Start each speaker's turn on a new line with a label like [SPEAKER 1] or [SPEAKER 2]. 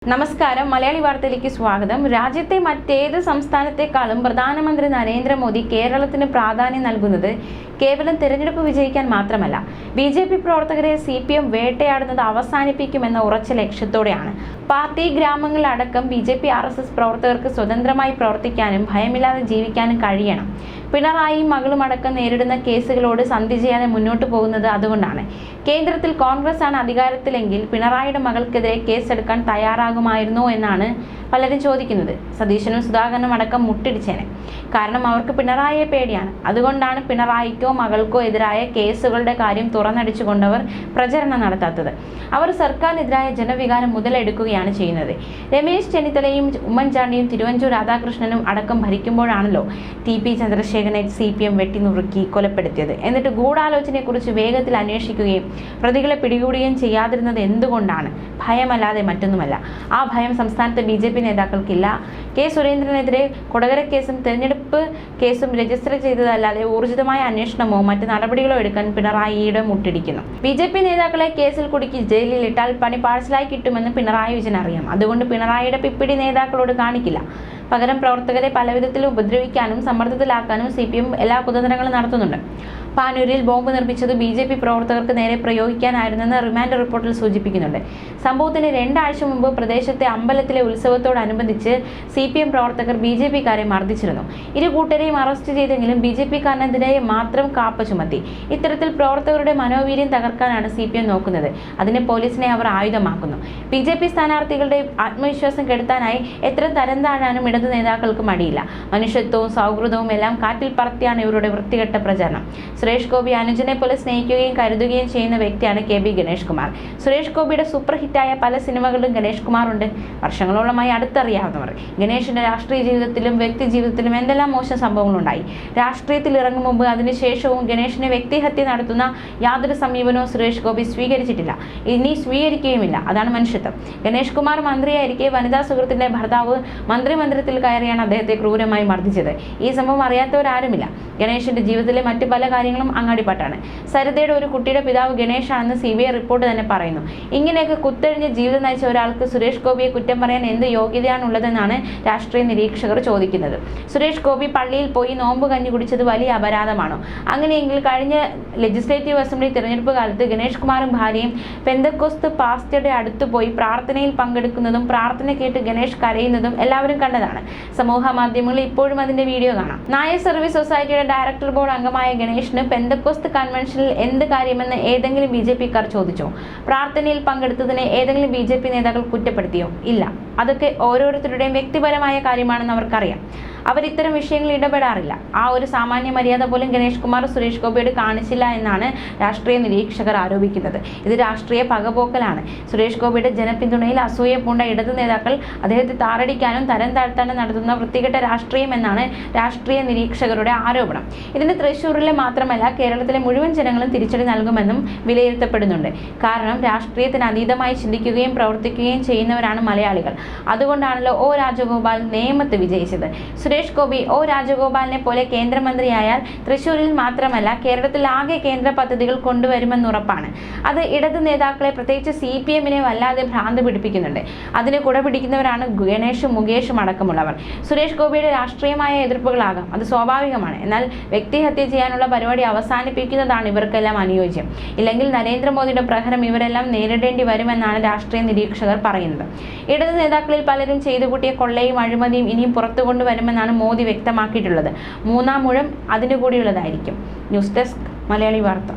[SPEAKER 1] നമസ്കാരം, മലയാളി വാർത്തയിലേക്ക് സ്വാഗതം. രാജ്യത്തെ മറ്റേത് സംസ്ഥാനത്തെക്കാളും പ്രധാനമന്ത്രി നരേന്ദ്രമോദി കേരളത്തിന് പ്രാധാന്യം നൽകുന്നത് കേവലം തിരഞ്ഞെടുപ്പ് വിജയിക്കാൻ മാത്രമല്ല, BJP പ്രവർത്തകരെ CPM വേട്ടയാടുന്നത് അവസാനിപ്പിക്കുമെന്ന ഉറച്ച ലക്ഷ്യത്തോടെയാണ്. പാർട്ടി ഗ്രാമങ്ങളിലടക്കം BJP RSS പ്രവർത്തകർക്ക് സ്വതന്ത്രമായി പ്രവർത്തിക്കാനും ഭയമില്ലാതെ ജീവിക്കാനും കഴിയണം. പിണറായിയും മകളും അടക്കം നേരിടുന്ന കേസുകളോട് സന്ധി ചെയ്യാതെ മുന്നോട്ട് പോകുന്നത് അതുകൊണ്ടാണ്. കേന്ദ്രത്തിൽ കോൺഗ്രസ് ആണ് അധികാരത്തിലെങ്കിൽ പിണറായിയുടെ മകൾക്കെതിരെ കേസെടുക്കാൻ തയ്യാറാകുമായിരുന്നോ എന്നാണ് പലരും ചോദിക്കുന്നത്. സതീശനും സുധാകരനും അടക്കം മുട്ടിടിച്ചേനെ. കാരണം അവർക്ക് പിണറായിയെ പേടിയാണ്. അതുകൊണ്ടാണ് പിണറായിക്കോ മകൾക്കോ എതിരായ കേസുകളുടെ കാര്യം തുറന്നടിച്ചുകൊണ്ടവർ പ്രചരണം നടത്താത്തത്. അവർ സർക്കാരിനെതിരായ ജനവികാരം മുതലെടുക്കുകയാണ് ചെയ്യുന്നത്. രമേശ് ചെന്നിത്തലയും ഉമ്മൻചാണ്ടിയും തിരുവഞ്ചൂർ രാധാകൃഷ്ണനും അടക്കം ഭരിക്കുമ്പോഴാണല്ലോ TP ചന്ദ്രശേഖരനെ CPM വെട്ടിനുറുക്കി കൊലപ്പെടുത്തിയത്. എന്നിട്ട് ഗൂഢാലോചനയെക്കുറിച്ച് വേഗത്തിൽ അന്വേഷിക്കുകയും പ്രതികളെ പിടികൂടുകയും ചെയ്യാതിരുന്നത് എന്തുകൊണ്ടാണ്? ഭയമല്ലാതെ മറ്റൊന്നുമല്ല. ആ ഭയം സംസ്ഥാനത്തെ BJP നേതാക്കൾക്കില്ല. കെ സുരേന്ദ്രനെതിരെ കൊടകര കേസും തെരഞ്ഞെടുപ്പ് കേസും രജിസ്റ്റർ ചെയ്തതല്ലാതെ ഊർജിതമായ അന്വേഷണമോ മറ്റ് നടപടികളോ എടുക്കാൻ പിണറായിയുടെ മുട്ടിടിക്കുന്നു. BJP നേതാക്കളെ കേസിൽ കുടുക്കി ജയിലിലിട്ടാൽ പണി പാഴ്സലായി കിട്ടുമെന്ന് പിണറായി വിജയൻ അറിയാം. അതുകൊണ്ട് പിണറായിയുടെ പിപ്പിടി നേതാക്കളോട് കാണിക്കില്ല. പകരം പ്രവർത്തകരെ പലവിധത്തിൽ ഉപദ്രവിക്കാനും സമ്മർദ്ദത്തിലാക്കാനും CPM എല്ലാ കുതന്ത്രങ്ങളും നടത്തുന്നുണ്ട്. പാനൂരിൽ ബോംബ് നിർമ്മിച്ചത് BJP പ്രവർത്തകർക്ക് നേരെ പ്രയോഗിക്കാനായിരുന്നെന്ന് റിമാൻഡ് റിപ്പോർട്ടിൽ സൂചിപ്പിക്കുന്നുണ്ട്. സംഭവത്തിന് 2 ആഴ്ച മുമ്പ് പ്രദേശത്തെ അമ്പലത്തിലെ ഉത്സവത്തോടനുബന്ധിച്ച് CPM പ്രവർത്തകർ BJP-കാരെ മർദ്ദിച്ചിരുന്നു. ഇരു കൂട്ടരെയും അറസ്റ്റ് ചെയ്തെങ്കിലും BJP-കാരനെതിരെ മാത്രം കാപ്പ ചുമത്തി. ഇത്തരത്തിൽ പ്രവർത്തകരുടെ മനോവീര്യം തകർക്കാനാണ് CPM നോക്കുന്നത്. അതിന് പോലീസിനെ അവർ ആയുധമാക്കുന്നു. BJP സ്ഥാനാർത്ഥികളുടെ ആത്മവിശ്വാസം കെടുത്താനായി എത്ര തരം താഴാനും ഇടതു നേതാക്കൾക്ക് മടിയില്ല. മനുഷ്യത്വവും സൗഹൃദവും എല്ലാം കാറ്റിൽ പറത്തിയാണ് ഇവരുടെ വൃത്തികെട്ട പ്രചരണം. സുരേഷ് ഗോപി അനുജനെ പോലെ സ്നേഹിക്കുകയും കരുതുകയും ചെയ്യുന്ന വ്യക്തിയാണ് KB ഗണേഷ് കുമാർ. സുരേഷ് ഗോപിയുടെ സൂപ്പർ ഹിറ്റായ പല സിനിമകളിലും ഗണേഷ് കുമാർ ഉണ്ട്. വർഷങ്ങളോളമായി അടുത്തറിയാവുന്നവർ. ഗണേഷിന്റെ രാഷ്ട്രീയ ജീവിതത്തിലും വ്യക്തി ജീവിതത്തിലും എന്തെല്ലാം മോശം സംഭവങ്ങളുണ്ടായി. രാഷ്ട്രീയത്തിൽ ഇറങ്ങും മുമ്പ് അതിനുശേഷവും ഗണേഷിനെ വ്യക്തിഹത്യ നടത്തുന്ന യാതൊരു സമീപനവും സുരേഷ് ഗോപി സ്വീകരിച്ചിട്ടില്ല, ഇനി സ്വീകരിക്കുകയുമില്ല. അതാണ് മനുഷ്യത്വം. ഗണേഷ് കുമാർ മന്ത്രിയായിരിക്കെ വനിതാ സുഹൃത്തിന്റെ ഭർത്താവ് മന്ത്രിമന്ദിരത്തിൽ കയറിയാണ് അദ്ദേഹത്തെ ക്രൂരമായി മർദ്ദിച്ചത്. ഈ സംഭവം അറിയാത്തവരാരുമില്ല. ഗണേഷിന്റെ ജീവിതത്തിലെ മറ്റു പല കാര്യങ്ങളും അങ്ങാടിപ്പാട്ടാണ്. സരിതയുടെ ഒരു കുട്ടിയുടെ പിതാവ് ഗണേഷാണെന്ന് CBI റിപ്പോർട്ട് തന്നെ പറയുന്നു. ഇങ്ങനെയൊക്കെ കുത്തഴിഞ്ഞ് ജീവിതം നയിച്ച ഒരാൾക്ക് സുരേഷ് ഗോപിയെ കുറ്റം പറയാൻ എന്ത് യോഗ്യതയാണുള്ളതെന്നാണ് രാഷ്ട്രീയ നിരീക്ഷകർ ചോദിക്കുന്നത്. സുരേഷ് ഗോപി പള്ളിയിൽ പോയി നോമ്പ് കഞ്ഞി കുടിച്ചത് വലിയ അപരാധമാണോ? അങ്ങനെയെങ്കിൽ കഴിഞ്ഞ ലെജിസ്ലേറ്റീവ് അസംബ്ലി തിരഞ്ഞെടുപ്പ് കാലത്ത് ഗണേഷ് കുമാറും ഭാര്യയും പെന്തക്കോസ്ത് പാസ്റ്ററുടെ അടുത്ത് പോയി പ്രാർത്ഥനയിൽ പങ്കെടുക്കുന്നതും പ്രാർത്ഥന കേട്ട് ഗണേഷ് കരയുന്നതും എല്ലാവരും കണ്ടതാണ്. സമൂഹ മാധ്യമങ്ങളിൽ ഇപ്പോഴും അതിന്റെ വീഡിയോ കാണാം. നായർ സർവീസ് സൊസൈറ്റിയുടെ ഡയറക്ടർ ബോർഡ് അംഗമായ ഗണേഷിന് പെന്തക്കോസ്ത് കൺവെൻഷനിൽ എന്ത് കാര്യമെന്ന് ഏതെങ്കിലും BJP-കാർ ചോദിച്ചോ? പ്രാർത്ഥനയിൽ പങ്കെടുത്തതിനെ ഏതെങ്കിലും BJP നേതാക്കൾ കുറ്റപ്പെടുത്തിയോ? ഇല്ല. അതൊക്കെ ഓരോരുത്തരുടെയും വ്യക്തിപരമായ കാര്യമാണെന്ന് അവർക്കറിയാം. അവർ ഇത്തരം വിഷയങ്ങളിൽ ഇടപെടാറില്ല. ആ ഒരു സാമാന്യ മര്യാദ പോലും ഗണേഷ് കുമാർ സുരേഷ് ഗോപിയോട് കാണിച്ചില്ല എന്നാണ് രാഷ്ട്രീയ നിരീക്ഷകർ ആരോപിക്കുന്നത്. ഇത് രാഷ്ട്രീയ പകപോക്കലാണ്. സുരേഷ് ഗോപിയുടെ ജനപിന്തുണയിൽ അസൂയ പൂണ്ട ഇടതു നേതാക്കൾ അദ്ദേഹത്തെ താറടിക്കാനും തരം താഴ്ത്താനും നടത്തുന്ന വൃത്തികെട്ട രാഷ്ട്രീയം എന്നാണ് രാഷ്ട്രീയ നിരീക്ഷകരുടെ ആരോപണം. ഇതിന് തൃശ്ശൂരിലെ മാത്രമല്ല കേരളത്തിലെ മുഴുവൻ ജനങ്ങളും തിരിച്ചടി നൽകുമെന്നും വിലയിരുത്തപ്പെടുന്നുണ്ട്. കാരണം രാഷ്ട്രീയത്തിന് അതീതമായി ചിന്തിക്കുകയും പ്രവർത്തിക്കുകയും ചെയ്യുന്നവരാണ് മലയാളികൾ. അതുകൊണ്ടാണല്ലോ O രാജഗോപാൽ നേമത്ത് വിജയിച്ചത്. സുരേഷ് ഗോപി O രാജഗോപാലിനെ പോലെ കേന്ദ്രമന്ത്രിയായാൽ തൃശ്ശൂരിൽ മാത്രമല്ല കേരളത്തിൽ ആകെ കേന്ദ്ര പദ്ധതികൾ കൊണ്ടുവരുമെന്നുറപ്പാണ്. അത് ഇടതു നേതാക്കളെ പ്രത്യേകിച്ച് CPM-നെ വല്ലാതെ ഭ്രാന്ത് പിടിപ്പിക്കുന്നുണ്ട്. അതിന് കുട പിടിക്കുന്നവരാണ് ഗണേഷും മുകേഷും അടക്കമുള്ളവർ. സുരേഷ് ഗോപിയുടെ രാഷ്ട്രീയമായ എതിർപ്പുകളാകാം, അത് സ്വാഭാവികമാണ്. എന്നാൽ വ്യക്തിഹത്യ ചെയ്യാനുള്ള പരിപാടി അവസാനിപ്പിക്കുന്നതാണ് ഇവർക്കെല്ലാം അനുയോജ്യം. ഇല്ലെങ്കിൽ നരേന്ദ്രമോദിയുടെ പ്രഹരം ഇവരെല്ലാം നേരിടേണ്ടി വരുമെന്നാണ് രാഷ്ട്രീയ നിരീക്ഷകർ പറയുന്നത്. ഇടതു നേതാക്കളിൽ പലരും ചെയ്തു കൂട്ടിയ കൊള്ളയും അഴിമതിയും ഇനിയും പുറത്തു കൊണ്ടുവരുമെന്നാണ് മോദി വ്യക്തമാക്കിയിട്ടുള്ളത്. 3-ാം ഊഴം അതിനു കൂടിയുള്ളതായിരിക്കും. ന്യൂസ് ഡെസ്ക് മലയാളി വാർത്ത.